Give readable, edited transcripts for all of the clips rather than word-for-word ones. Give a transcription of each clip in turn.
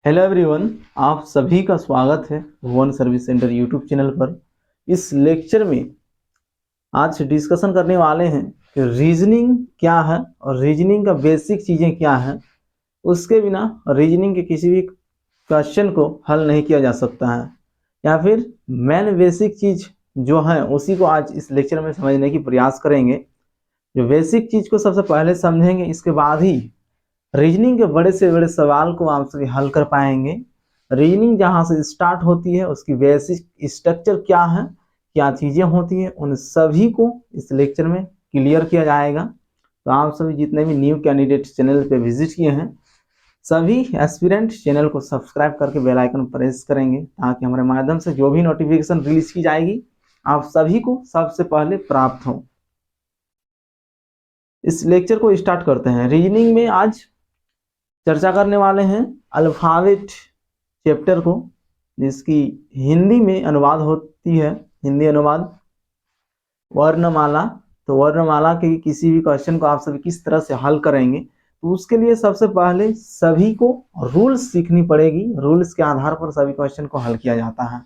Hello everyone, आप सभी का स्वागत है भुवन सर्विस सेंटर यूट्यूब चैनल पर। इस लेक्चर में आज डिस्कशन करने वाले हैं कि रीजनिंग क्या है और रीजनिंग का बेसिक चीज़ें क्या हैं। उसके बिना रीजनिंग के किसी भी क्वेश्चन को हल नहीं किया जा सकता है, या फिर मेन बेसिक चीज़ जो है उसी को आज इस लेक्चर में समझने की प्रयास करेंगे। जो बेसिक चीज़ को सबसे पहले समझेंगे, इसके बाद ही रीजनिंग के बड़े से बड़े सवाल को आप सभी हल कर पाएंगे। रीजनिंग जहाँ से स्टार्ट होती है, उसकी बेसिक स्ट्रक्चर क्या है, क्या चीज़ें होती हैं, उन सभी को इस लेक्चर में क्लियर किया जाएगा। तो आप सभी जितने भी न्यू कैंडिडेट चैनल पे विजिट किए हैं, सभी एस्पिरेंट चैनल को सब्सक्राइब करके बेल आइकन प्रेस करेंगे, ताकि हमारे माध्यम से जो भी नोटिफिकेशन रिलीज की जाएगी आप सभी को सबसे पहले प्राप्त हो। इस लेक्चर को स्टार्ट करते हैं। रीजनिंग में आज चर्चा करने वाले हैं अल्फाबेट चैप्टर को, जिसकी हिंदी में अनुवाद होती है, हिंदी अनुवाद वर्णमाला। तो वर्णमाला के किसी भी क्वेश्चन को आप सभी किस तरह से हल करेंगे, तो उसके लिए सबसे पहले सभी को रूल्स सीखनी पड़ेगी। रूल्स के आधार पर सभी क्वेश्चन को हल किया जाता है।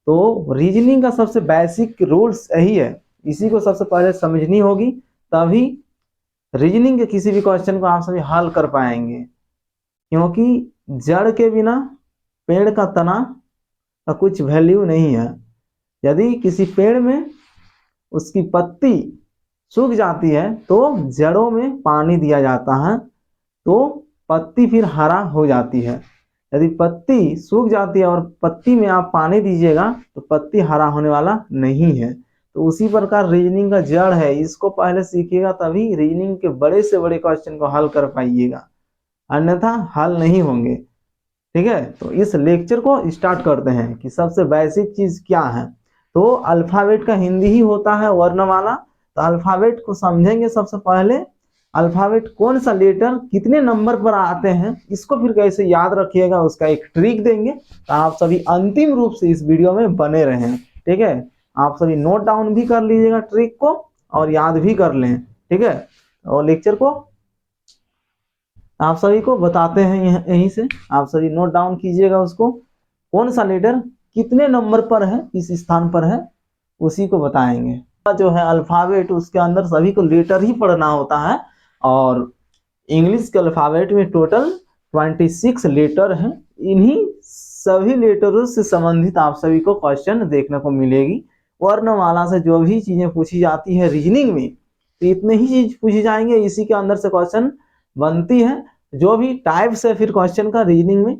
तो रीजनिंग का सबसे बेसिक रूल्स यही है, इसी को सबसे पहले समझनी होगी, तभी रीजनिंग के किसी भी क्वेश्चन को आप सभी हल कर पाएंगे। क्योंकि जड़ के बिना पेड़ का तना का कुछ वैल्यू नहीं है। यदि किसी पेड़ में उसकी पत्ती सूख जाती है तो जड़ों में पानी दिया जाता है, तो पत्ती फिर हरा हो जाती है। यदि पत्ती सूख जाती है और पत्ती में आप पानी दीजिएगा तो पत्ती हरा होने वाला नहीं है। तो उसी प्रकार रीजनिंग का जड़ है, इसको पहले सीखिएगा, तभी रीजनिंग के बड़े से बड़े क्वेश्चन को हल कर पाइएगा, अन्यथा हल नहीं होंगे। ठीक है, तो इस लेक्चर को स्टार्ट करते हैं कि सबसे बेसिक चीज क्या है। तो अल्फाबेट का हिंदी ही होता है वर्णमाला। तो अल्फाबेट को समझेंगे। सबसे पहले अल्फाबेट कौन सा लेटर कितने नंबर पर आते हैं, इसको फिर कैसे याद रखिएगा, उसका एक ट्रिक देंगे। तो आप सभी अंतिम रूप से इस वीडियो में बने रहें। ठीक है, आप सभी नोट डाउन भी कर लीजिएगा ट्रिक को और याद भी कर लें। ठीक है, और लेक्चर को आप सभी को बताते हैं यहीं से, आप सभी नोट डाउन कीजिएगा उसको। कौन सा लेटर कितने नंबर पर है, किस स्थान पर है, उसी को बताएंगे। जो है अल्फाबेट, उसके अंदर सभी को लेटर ही पढ़ना होता है। और इंग्लिश के अल्फाबेट में टोटल 26 लेटर हैं। इन्हीं सभी लेटरों से संबंधित आप सभी को क्वेश्चन देखने को मिलेगी। वर्णमाला से जो भी चीजें पूछी जाती है रीजनिंग में, तो इतने ही चीज पूछी जाएंगे, इसी के अंदर से क्वेश्चन बनती है। जो भी टाइप्स है फिर क्वेश्चन का रीजनिंग में,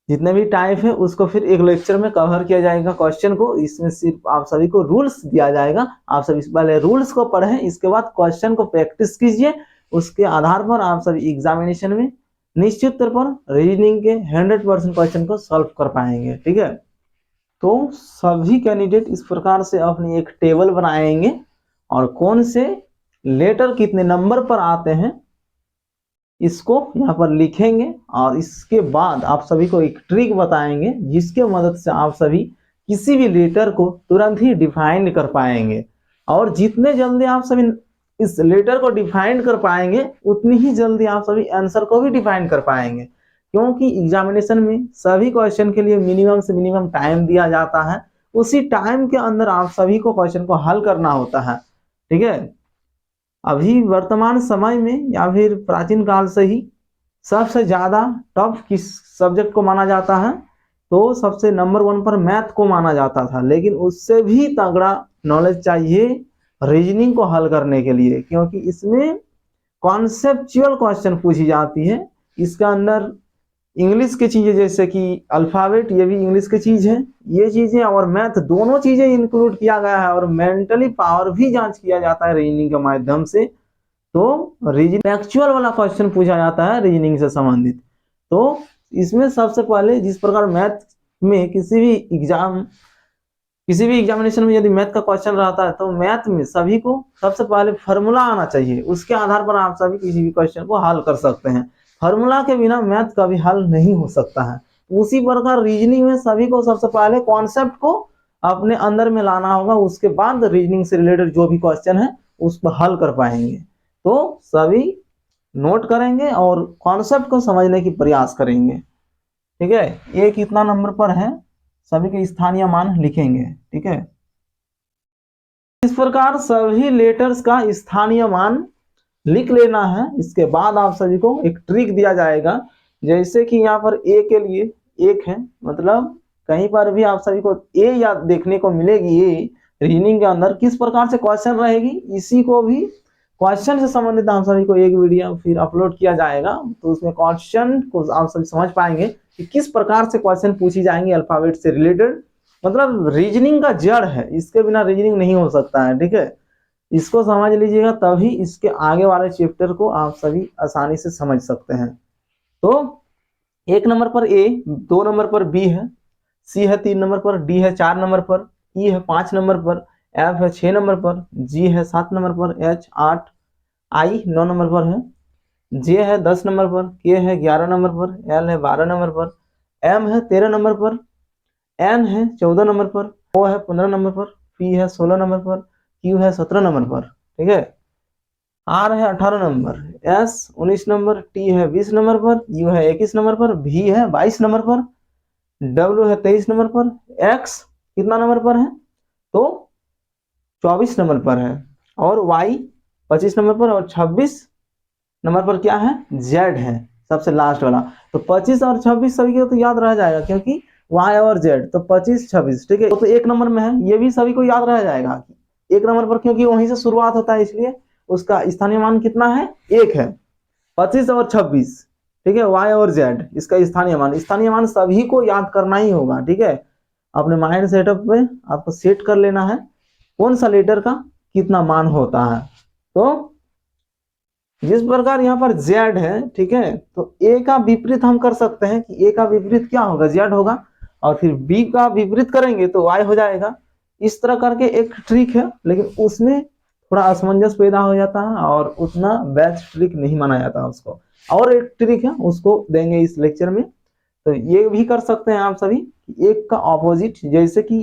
जितने भी टाइप है उसको फिर एक लेक्चर में कवर किया जाएगा क्वेश्चन को। इसमें सिर्फ आप सभी को रूल्स दिया जाएगा, आप सभी पहले रूल्स को पढ़ें, इसके बाद क्वेश्चन को प्रैक्टिस कीजिए। उसके आधार पर आप सभी एग्जामिनेशन में निश्चित तौर पर रीजनिंग के 100% क्वेश्चन को सॉल्व कर पाएंगे। ठीक है, तो सभी कैंडिडेट इस प्रकार से अपनी एक टेबल बनाएंगे और कौन से लेटर कितने नंबर पर आते हैं इसको यहाँ पर लिखेंगे। और इसके बाद आप सभी को एक ट्रिक बताएंगे, जिसके मदद से आप सभी किसी भी लेटर को तुरंत ही डिफाइन कर पाएंगे। और जितने जल्दी आप सभी इस लेटर को डिफाइन कर पाएंगे, उतनी ही जल्दी आप सभी आंसर को भी डिफाइन कर पाएंगे। क्योंकि एग्जामिनेशन में सभी क्वेश्चन के लिए मिनिमम से मिनिमम टाइम दिया जाता है, उसी टाइम के अंदर आप सभी को क्वेश्चन को हल करना होता है। ठीक है, अभी वर्तमान समय में या फिर प्राचीन काल से ही सबसे ज्यादा टफ किस सब्जेक्ट को माना जाता है, तो सबसे नंबर 1 पर मैथ को माना जाता था। लेकिन उससे भी तगड़ा नॉलेज चाहिए रीजनिंग को हल करने के लिए, क्योंकि इसमें कॉन्सेप्चुअल क्वेश्चन पूछी जाती है। इसका अंदर इंग्लिश की चीजें जैसे कि अल्फाबेट, ये भी इंग्लिश की चीज है, ये चीजें और मैथ दोनों चीजें इंक्लूड किया गया है। और मेंटली पावर भी जांच किया जाता है रीजनिंग के माध्यम से। तो रीजनिंग एक्चुअल वाला क्वेश्चन पूछा जाता है रीजनिंग से संबंधित। तो इसमें सबसे पहले जिस प्रकार मैथ में किसी भी एग्जामिनेशन में यदि मैथ का क्वेश्चन रहता है, तो मैथ में सभी को सबसे पहले फार्मूला आना चाहिए। उसके आधार पर आप सभी किसी भी क्वेश्चन को हल कर सकते हैं। फार्मूला के बिना मैथ कभी हल नहीं हो सकता है। उसी प्रकार रीजनिंग में सभी को सबसे पहले कॉन्सेप्ट को अपने अंदर में लाना होगा, उसके बाद रीजनिंग से रिलेटेड जो भी क्वेश्चन है उसको हल कर पाएंगे। तो सभी नोट करेंगे और कॉन्सेप्ट को समझने की प्रयास करेंगे। ठीक है, ए कितना नंबर पर है सभी के स्थानीय मान लिखेंगे। ठीक है, इस प्रकार सभी लेटर्स का स्थानीय मान लिख लेना है। इसके बाद आप सभी को एक ट्रिक दिया जाएगा, जैसे कि यहाँ पर ए के लिए 1 है, मतलब कहीं पर भी आप सभी को ए या देखने को मिलेगी ए रीजनिंग के अंदर, किस प्रकार से क्वेश्चन रहेगी, इसी को भी क्वेश्चन से संबंधित आप सभी को एक वीडियो फिर अपलोड किया जाएगा, तो उसमें क्वेश्चन को आप सभी समझ पाएंगे कि किस प्रकार से क्वेश्चन पूछी जाएंगे अल्फाबेट से रिलेटेड। मतलब रीजनिंग का जड़ है, इसके बिना रीजनिंग नहीं हो सकता है। ठीक है, इसको समझ लीजिएगा, तभी इसके आगे वाले चैप्टर को आप सभी आसानी से समझ सकते हैं। तो 1 नंबर पर ए, 2 नंबर पर बी है, सी है 3 नंबर पर, डी है 4 नंबर पर, ई है 5 नंबर पर, एफ है 6 नंबर पर, जी है 7 नंबर पर, एच 8, आई 9 नंबर पर है, जे है 10 नंबर पर, के है 11 नंबर पर, एल है 12 नंबर पर, एम है 13 नंबर पर, एन है 14 नंबर पर, ओ है 15 नंबर पर, पी है 16 नंबर पर, क्यू है 17 नंबर पर। ठीक है, आर है 18 नंबर, एस 19 नंबर, टी है 20 नंबर पर, यू है 21 नंबर पर, भी है 22 नंबर पर, डब्ल्यू है 23 नंबर पर, एक्स कितना नंबर पर है तो 24 नंबर पर है, और वाई 25 नंबर पर, और 26 नंबर पर क्या है जेड है सबसे लास्ट वाला। तो 25 और 26 सभी को तो याद रह जाएगा, क्योंकि वाई और जेड तो 25 26। ठीक है, तो 1 नंबर में है, ये भी सभी को याद रह जाएगा 1 नंबर पर, क्योंकि वहीं से शुरुआत होता है, इसलिए उसका स्थानीय मान कितना है 1 है। 25 और 26, ठीक है, वाई और जेड इसका स्थानीय मान सभी को याद करना ही होगा। ठीक है, अपने माइंड सेटअप पे आपको सेट कर लेना है कौन सा लेटर का कितना मान होता है। तो जिस प्रकार यहाँ पर जेड है, ठीक है, तो ए का विपरीत हम कर सकते हैं कि ए का विपरीत क्या होगा जेड होगा, और फिर बी का विपरीत करेंगे तो वाई हो जाएगा। इस तरह करके एक ट्रिक है, लेकिन उसमें थोड़ा असमंजस पैदा हो जाता है और उतना बेस्ट ट्रिक नहीं माना जाता उसको। और एक ट्रिक है, उसको देंगे इस लेक्चर में। तो ये भी कर सकते हैं आप सभी, एक का ऑपोजिट, जैसे कि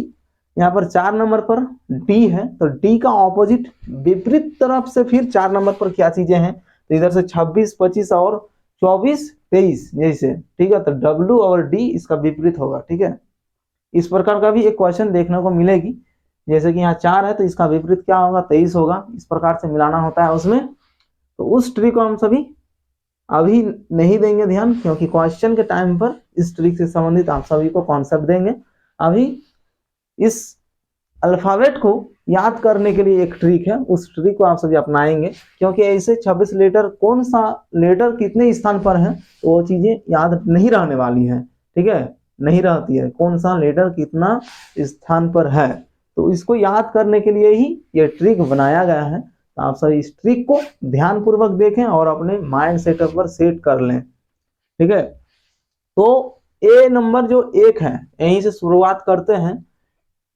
यहाँ पर 4 नंबर पर डी है, तो डी का ऑपोजिट विपरीत तरफ से फिर 4 नंबर पर क्या चीजें हैं, तो इधर से 26 25 और 24 23 जैसे। ठीक है, तो डब्ल्यू और डी इसका विपरीत होगा। ठीक है, इस प्रकार का भी एक क्वेश्चन देखने को मिलेगी, जैसे कि यहाँ 4 है तो इसका विपरीत क्या होगा 23 होगा, इस प्रकार से मिलाना होता है उसमें। तो उस ट्रिक को हम सभी अभी नहीं देंगे ध्यान, क्योंकि क्वेश्चन के टाइम पर इस ट्रिक से संबंधित आप सभी को कॉन्सेप्ट देंगे। अभी इस अल्फाबेट को याद करने के लिए एक ट्रिक है, उस ट्रिक को आप सभी अपनाएंगे, क्योंकि ऐसे 26 लेटर कौन सा लेटर कितने स्थान पर है तो वो चीजें याद नहीं रहने वाली है। ठीक है, नहीं रहती है कौन सा लेटर कितना स्थान पर है, तो इसको याद करने के लिए ही ये ट्रिक बनाया गया है। तो आप सभी इस ट्रिक को ध्यान पूर्वक देखें और अपने माइंड सेटअप पर सेट कर लें। ठीक है, तो ए नंबर जो 1 है यहीं से शुरुआत करते हैं।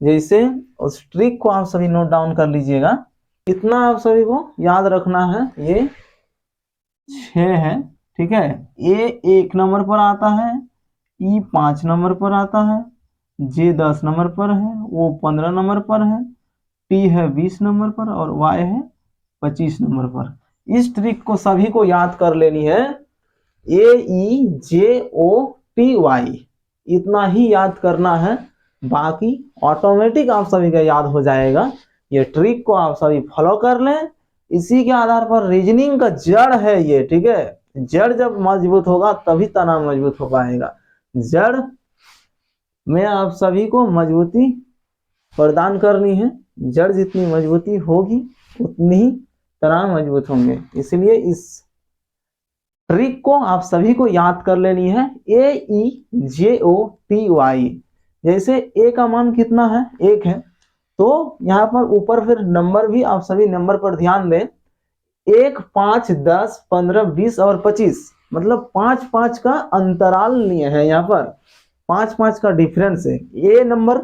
जैसे उस ट्रिक को आप सभी नोट डाउन कर लीजिएगा, इतना आप सभी को याद रखना है। ये 6 है, ठीक है, ए 1 नंबर पर आता है, ई 5 नंबर पर आता है, जे 10 नंबर पर है, वो 15 नंबर पर है, टी है 20 नंबर पर, और वाई है 25 नंबर पर। इस ट्रिक को सभी को याद कर लेनी है, ए ई जे ओ टी वाई, इतना ही याद करना है, बाकी ऑटोमेटिक आप सभी का याद हो जाएगा। ये ट्रिक को आप सभी फॉलो कर लें, इसी के आधार पर रीजनिंग का जड़ है ये। ठीक है, जड़ जब मजबूत होगा तभी तना मजबूत हो पाएगा। जड़ में आप सभी को मजबूती प्रदान करनी है, जड़ जितनी मजबूती होगी उतनी ही तना मजबूत होंगे। इसलिए इस ट्रिक को आप सभी को याद कर लेनी है, ए ई जे ओ टी वाई। जैसे ए का मान कितना है 1 है, तो यहाँ पर ऊपर फिर नंबर भी आप सभी नंबर पर ध्यान दें, 1 5 10 15 20 और 25, मतलब 5 5 का अंतराल लिए है, यहाँ पर 5 5 का डिफरेंस है। ए नंबर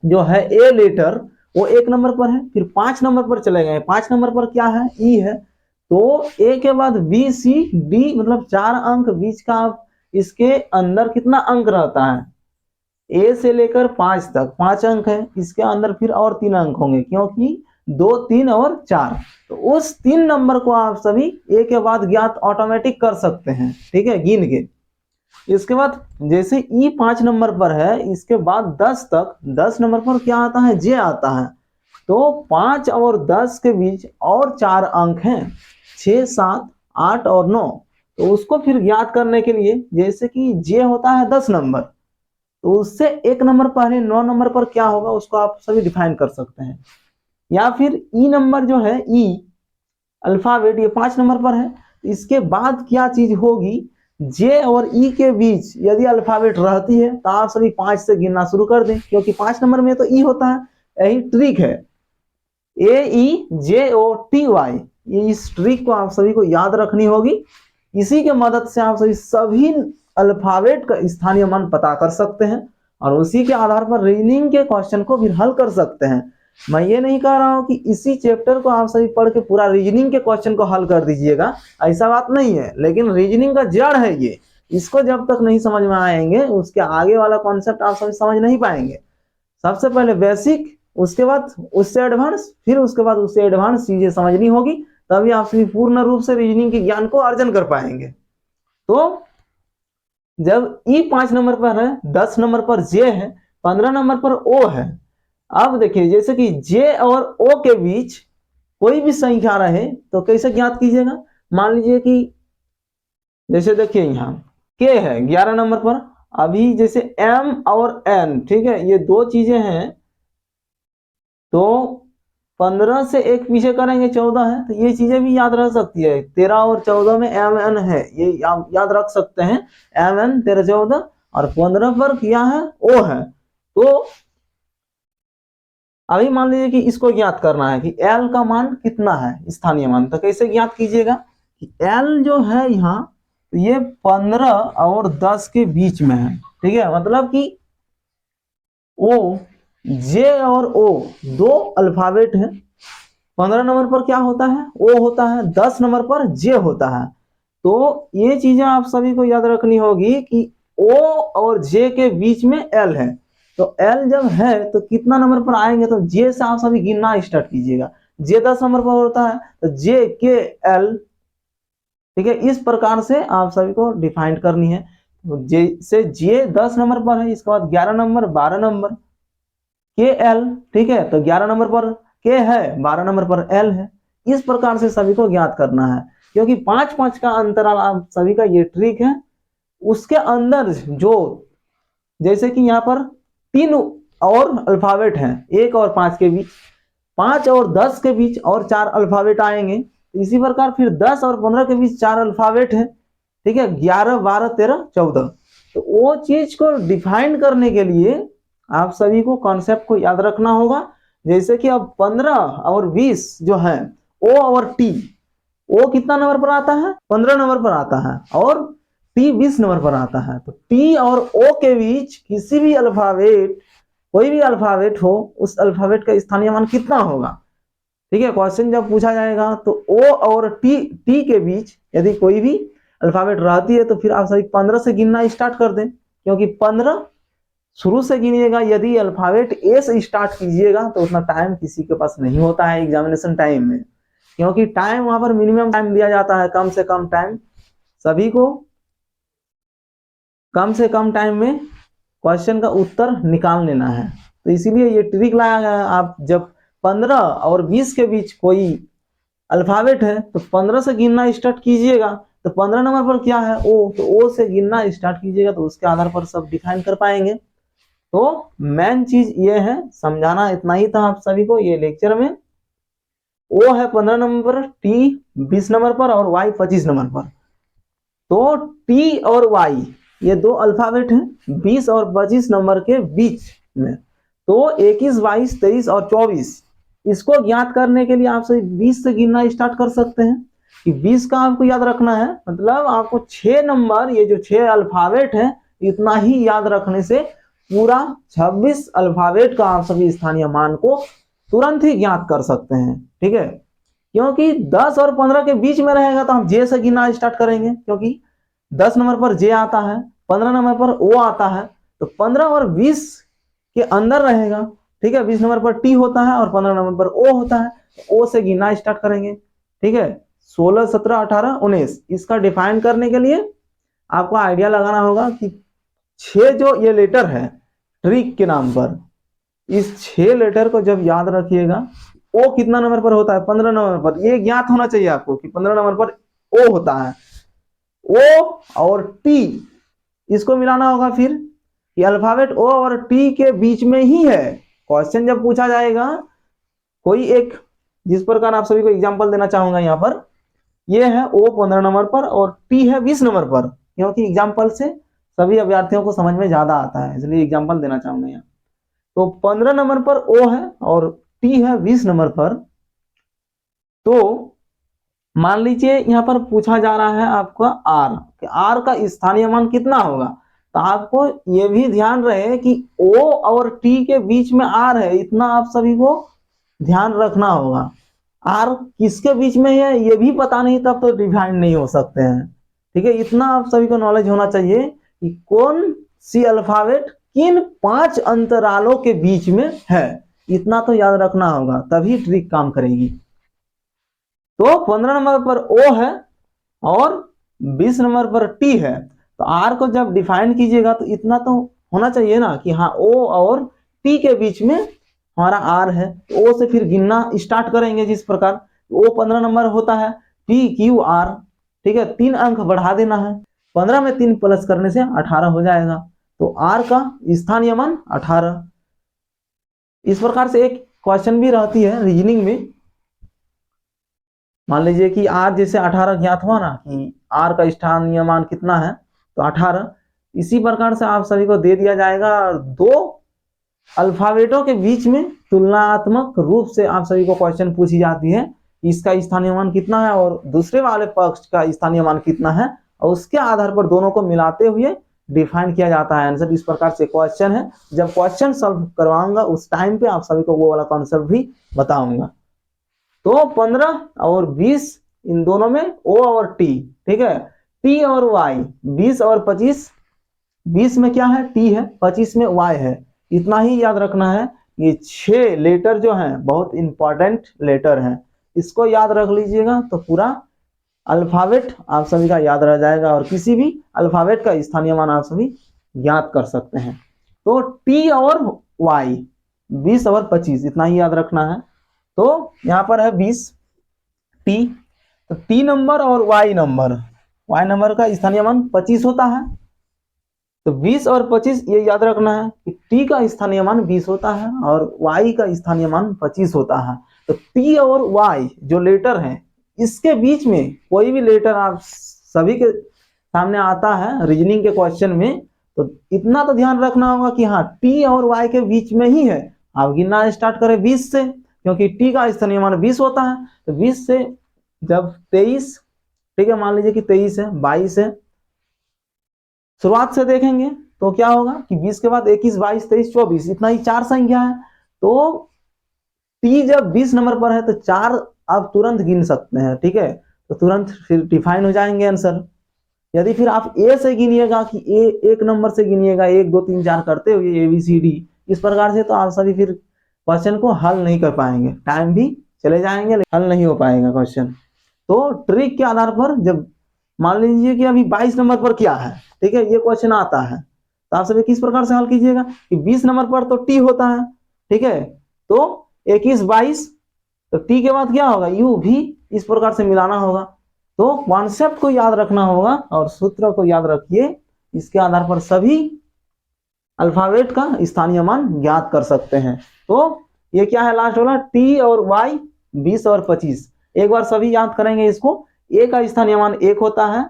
जो है ए लेटर वो 1 नंबर पर है, फिर 5 नंबर पर चले गए, 5 नंबर पर क्या है ई है, तो ए के बाद बी सी डी, मतलब 4 अंक बीच का। इसके अंदर कितना अंक रहता है, ए से लेकर 5 तक 5 अंक है, इसके अंदर फिर और 3 अंक होंगे, क्योंकि 2 3 और 4। तो उस 3 नंबर को आप सभी ए के बाद ज्ञात ऑटोमेटिक कर सकते हैं। ठीक है, गिन के इसके बाद जैसे ई 5 नंबर पर है, इसके बाद 10 तक, 10 नंबर पर क्या आता है, जे आता है। तो 5 और 10 के बीच और 4 अंक हैं, 6, 7, 8 और 9। तो उसको फिर ज्ञात करने के लिए, जैसे कि जे होता है 10 नंबर, तो उससे एक नंबर पहले 9 नंबर पर क्या होगा उसको आप सभी डिफाइन कर सकते हैं। या फिर ई नंबर जो है, ई अल्फाबेट, ये 5 नंबर पर है, इसके बाद क्या चीज होगी, जे और ई के बीच यदि अल्फाबेट रहती है तो आप सभी 5 से गिनना शुरू कर दें, क्योंकि 5 नंबर में तो ई होता है। यही ट्रिक है, AEJOTY, ये इस ट्रिक को आप सभी को याद रखनी होगी। इसी के मदद से आप सभी अल्फाबेट का स्थानीय मान पता कर सकते हैं और उसी के आधार पर रीजनिंग के क्वेश्चन को भी हल कर सकते हैं। मैं ये नहीं कह रहा हूं कि इसी चैप्टर को आप सभी पढ़ के पूरा रीजनिंग के क्वेश्चन को हल कर दीजिएगा, ऐसा बात नहीं है। लेकिन रीजनिंग का जड़ है ये, इसको जब तक नहीं समझ में आएंगे उसके आगे वाला कॉन्सेप्ट आप सभी समझ नहीं पाएंगे। सबसे पहले बेसिक, उसके बाद उससे एडवांस, फिर उसके बाद उससे एडवांस चीजें समझनी होगी, तभी आप सभी पूर्ण रूप से रीजनिंग के ज्ञान को अर्जन कर पाएंगे। तो जब ई 5 नंबर पर है, 10 नंबर पर जे है, 15 नंबर पर ओ है। अब देखिए, जैसे कि जे और ओ के बीच कोई भी संख्या रहे तो कैसे ज्ञात कीजिएगा। मान लीजिए कि जैसे देखिए यहाँ के है 11 नंबर पर, अभी जैसे एम और एन, ठीक है, ये दो चीजें हैं, तो 15 से एक पीछे करेंगे 14 है, तो ये चीजें भी याद रह सकती है। 13 और 14 में एम एन है, ये आप याद रख सकते हैं, एम एन 13 14, और 15 पर क्या है, ओ है। तो अभी मान लीजिए कि इसको ज्ञात करना है कि एल का मान कितना है, स्थानीय मान, तो कैसे ज्ञात कीजिएगा कि एल जो है यहाँ, तो ये 15 और 10 के बीच में है, ठीक है। मतलब कि ओ, जे और ओ दो अल्फाबेट है। 15 नंबर पर क्या होता है, ओ होता है, 10 नंबर पर जे होता है। तो ये चीजें आप सभी को याद रखनी होगी कि ओ और जे के बीच में एल है। तो एल जब है तो कितना नंबर पर आएंगे, तो जे से आप सभी गिनना स्टार्ट कीजिएगा। जे 10 नंबर पर होता है तो जे के एल, ठीक है। इस प्रकार से आप सभी को डिफाइन करनी है। तो जे से जे 10 नंबर पर है, इसके बाद 11 नंबर, 12 नंबर के एल, ठीक है। तो 11 नंबर पर के है, 12 नंबर पर एल है। इस प्रकार से सभी को ज्ञात करना है, क्योंकि 5-5 का अंतराल आप सभी का ये ट्रिक है। उसके अंदर जो, जैसे कि यहाँ पर 3 और अल्फाबेट हैं, 1 और 5 के बीच, 5 और 10 के बीच और 4 अल्फाबेट आएंगे। इसी प्रकार फिर 10 और 15 के बीच 4 अल्फाबेट है, ठीक है, 11 12 13 14। तो वो चीज को डिफाइन करने के लिए आप सभी को कॉन्सेप्ट को याद रखना होगा। जैसे कि अब 15 और 20 जो है, ओ और टी, ओ कितना नंबर पर आता है, 15 नंबर पर आता है, और टी 20 नंबर पर आता है। तो टी और ओ के बीच किसी भी अल्फाबेट, कोई भी अल्फाबेट हो, उस अल्फाबेट का स्थानीय मान कितना होगा, ठीक है। क्वेश्चन जब पूछा जाएगा तो ओ और टी के बीच यदि कोई भी अल्फाबेट रहती है तो फिर आप सभी 15 से गिनना स्टार्ट कर दें, क्योंकि 15 शुरू से गिनिएगा। यदि अल्फाबेट ए से स्टार्ट कीजिएगा तो उतना टाइम किसी के पास नहीं होता है एग्जामिनेशन टाइम में, क्योंकि टाइम वहां पर मिनिमम टाइम दिया जाता है, कम से कम टाइम, सभी को कम से कम टाइम में क्वेश्चन का उत्तर निकाल लेना है। तो इसीलिए ये ट्रिक लाया गया है। आप जब 15 और 20 के बीच कोई अल्फाबेट है तो 15 से गिनना स्टार्ट कीजिएगा। तो 15 नंबर पर क्या है, ओ, तो ओ से गिनना स्टार्ट कीजिएगा, तो उसके आधार पर सब डिफाइन कर पाएंगे। तो मेन चीज ये है, समझाना इतना ही था आप सभी को ये लेक्चर में। ओ है 15 नंबर पर, टी 20 नंबर पर और वाई 25 नंबर पर। तो टी और वाई ये दो अल्फाबेट हैं 20 और 25 नंबर के बीच में। तो 21 22 23 और 24, इसको ज्ञात करने के लिए आप सभी 20 से गिनना स्टार्ट कर सकते हैं। कि 20 का आपको याद रखना है, मतलब आपको 6 नंबर, ये जो 6 अल्फाबेट है, इतना ही याद रखने से पूरा 26 अल्फाबेट का आप सभी स्थानीय मान को तुरंत ही ज्ञात कर सकते हैं, ठीक है। क्योंकि 10 और 15 के बीच में रहेगा तो हम जे से गिनना स्टार्ट करेंगे, क्योंकि 10 नंबर पर जे आता है, 15 नंबर पर ओ आता है, तो 15 और 20 के अंदर रहेगा, ठीक है। 20 नंबर पर टी होता है और 15 नंबर पर ओ होता है, तो ओ से गिनना स्टार्ट करेंगे, ठीक है। 16 17 18 19, इसका डिफाइन करने के लिए आपको आइडिया लगाना होगा कि 6 जो ये लेटर है ट्रिक के नाम पर, इस 6 लेटर को जब याद रखिएगा, ओ कितना नंबर पर होता है, 15 नंबर पर। ये ज्ञात होना चाहिए आपको कि 15 नंबर पर ओ होता है। ओ और टी इसको मिलाना होगा फिर, कि अल्फाबेट ओ और टी के बीच में ही है। क्वेश्चन जब पूछा जाएगा कोई एक, जिस प्रकार आप सभी को एग्जांपल देना चाहूंगा यहाँ पर, ये है ओ 15 नंबर पर और टी है 20 नंबर पर, क्योंकि एग्जाम्पल से सभी अभ्यर्थियों को समझ में ज्यादा आता है, इसलिए एग्जाम्पल देना चाहूंगा यहाँ। तो 15 नंबर पर ओ है और टी है 20 नंबर पर। तो मान लीजिए यहाँ पर पूछा जा रहा है आपका आर, कि आर का स्थानीय मान कितना होगा। तो आपको ये भी ध्यान रहे कि ओ और टी के बीच में आर है, इतना आप सभी को ध्यान रखना होगा। आर किसके बीच में है ये भी पता नहीं, तब तो डिफाइन नहीं हो सकते हैं। ठीक है, इतना आप सभी को नॉलेज होना चाहिए कि कौन सी अल्फाबेट किन 5 अंतरालों के बीच में है, इतना तो याद रखना होगा, तभी ट्रिक काम करेगी। तो 15 नंबर पर ओ है और 20 नंबर पर टी है। तो आर को जब डिफाइन कीजिएगा तो इतना तो होना चाहिए ना कि हाँ ओ और टी के बीच में हमारा आर है। ओ से फिर गिनना स्टार्ट करेंगे, जिस प्रकार ओ 15 नंबर होता है, टी क्यू आर। ठीक है, 3 अंक बढ़ा देना है, 15 में 3 प्लस करने से 18 हो जाएगा। तो आर का स्थानीय मान 18। इस प्रकार से एक क्वेश्चन भी रहती है रीजनिंग में। मान लीजिए कि आर जैसे 18 ज्ञात हुआ ना, कि आर का स्थानीय मान कितना है, तो 18। इसी प्रकार से आप सभी को दे दिया जाएगा 2 अल्फाबेटों के बीच में तुलनात्मक रूप से आप सभी को क्वेश्चन पूछी जाती है, इसका स्थानीय मान कितना है और दूसरे वाले पक्ष का स्थानीय मान कितना है, और उसके आधार पर दोनों को मिलाते हुए डिफाइन किया जाता है आंसर। इस प्रकार से क्वेश्चन है, जब क्वेश्चन सॉल्व करवाऊंगा उस टाइम पे आप सभी को वो वाला कॉन्सेप्ट भी बताऊंगा। तो 15 और 20 इन दोनों में ओ और टी। ठीक है, टी और वाई, 20 और 25, 20 में क्या है टी है, 25 में वाई है। इतना ही याद रखना है। ये 6 लेटर जो हैं बहुत इंपॉर्टेंट लेटर हैं, इसको याद रख लीजिएगा तो पूरा अल्फाबेट आप सभी का याद रह जाएगा, और किसी भी अल्फाबेट का स्थानीय मान आप सभी याद कर सकते हैं। तो टी और वाई, 20 और 25, इतना ही याद रखना है। तो यहाँ पर है 20 टी, तो टी नंबर और वाई नंबर का स्थानीय मान 25 होता है। तो 20 और 25 ये याद रखना है कि टी का स्थानीय मान 20 होता है और वाई का स्थानीय मान 25 होता है। तो टी और वाई जो लेटर हैं, इसके बीच में कोई भी लेटर आप सभी के सामने आता है रीजनिंग के क्वेश्चन में, तो इतना तो ध्यान रखना होगा कि हाँ टी और वाई के बीच में ही है। आप गिनना स्टार्ट करें 20 से, क्योंकि टी का स्थानीय मान 20 होता है। तो 20 से जब 23, ठीक है मान लीजिए कि 23 है, 22 है, शुरुआत से देखेंगे तो क्या होगा कि 20 के बाद 21, 22, 23, 24, इतना ही 4 संख्या है। तो टी जब 20 नंबर पर है तो 4 आप तुरंत गिन सकते हैं। ठीक है, तो तुरंत फिर डिफाइन हो जाएंगे आंसर। यदि फिर आप ए से गिनिएगा कि ए 1 नंबर से गिनिएगा, 1 2 3 4 करते हुए ABCD इस प्रकार से, तो आप सभी फिर क्वेश्चन को हल नहीं कर पाएंगे, टाइम भी चले जाएंगे, हल नहीं हो पाएगा क्वेश्चन। तो ट्रिक के आधार पर जब मान लीजिए कि अभी 22 नंबर पर क्या है, ठीक है ये क्वेश्चन आता है, तो आप सभी किस प्रकार से हल कीजिएगा कि 20 नंबर पर तो टी होता है। ठीक है, तो 21 22, तो टी के बाद क्या होगा यू भी, इस प्रकार से मिलाना होगा। तो कॉन्सेप्ट को याद रखना होगा और सूत्र को याद रखिए, इसके आधार पर सभी अल्फाबेट का स्थानीय मान ज्ञात कर सकते हैं। तो ये क्या है लास्ट वाला, टी और वाई 20 और 25, एक बार सभी याद करेंगे इसको। ए का स्थानीय मान 1 होता है,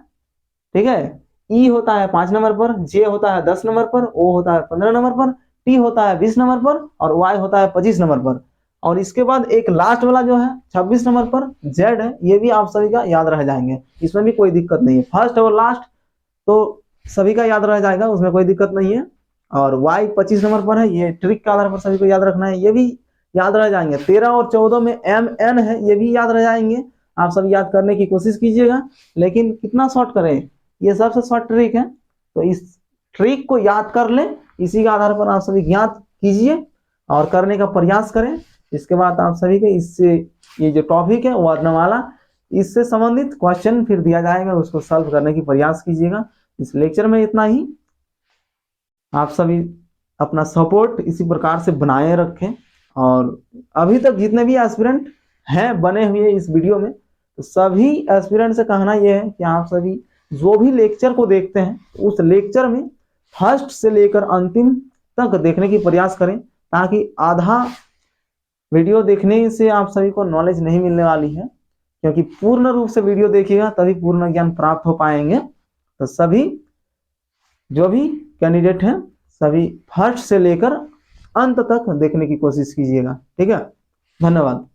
ठीक है, ई होता है 5 नंबर पर, जे होता है 10 नंबर पर, ओ होता है 15 नंबर पर, टी होता है 20 नंबर पर और वाई होता है 25 नंबर पर। और इसके बाद एक लास्ट वाला जो है 26 नंबर पर जेड है, ये भी आप सभी का याद रह जाएंगे, इसमें भी कोई दिक्कत नहीं है। फर्स्ट और लास्ट तो सभी का याद रह जाएगा, उसमें कोई दिक्कत नहीं है। और वाई 25 नंबर पर है, ये ट्रिक के आधार पर सभी को याद रखना है, ये भी याद रह जाएंगे। 13 और 14 में MN है, ये भी याद रह जाएंगे। आप सब याद करने की कोशिश कीजिएगा, लेकिन कितना शॉर्ट करें, ये सबसे शॉर्ट ट्रिक है, तो इस ट्रिक को याद कर लें, इसी के आधार पर आप सभी ज्ञात कीजिए और करने का प्रयास करें। इसके बाद आप सभी के इससे ये जो टॉपिक है वर्णमाला, इससे संबंधित क्वेश्चन फिर दिया जाएगा, उसको सॉल्व करने की प्रयास कीजिएगा। इस लेक्चर में इतना ही। आप सभी अपना सपोर्ट इसी प्रकार से बनाए रखें, और अभी तक जितने भी एस्पिरेंट हैं बने हुए इस वीडियो में, तो सभी एस्पिरेंट से कहना यह है कि आप सभी जो भी लेक्चर को देखते हैं उस लेक्चर में फर्स्ट से लेकर अंतिम तक देखने की प्रयास करें, ताकि आधा वीडियो देखने से आप सभी को नॉलेज नहीं मिलने वाली है, क्योंकि पूर्ण रूप से वीडियो देखिएगा तभी पूर्ण ज्ञान प्राप्त हो पाएंगे। तो सभी जो भी कैंडिडेट हैं सभी फर्स्ट से लेकर अंत तक देखने की कोशिश कीजिएगा। ठीक है, धन्यवाद।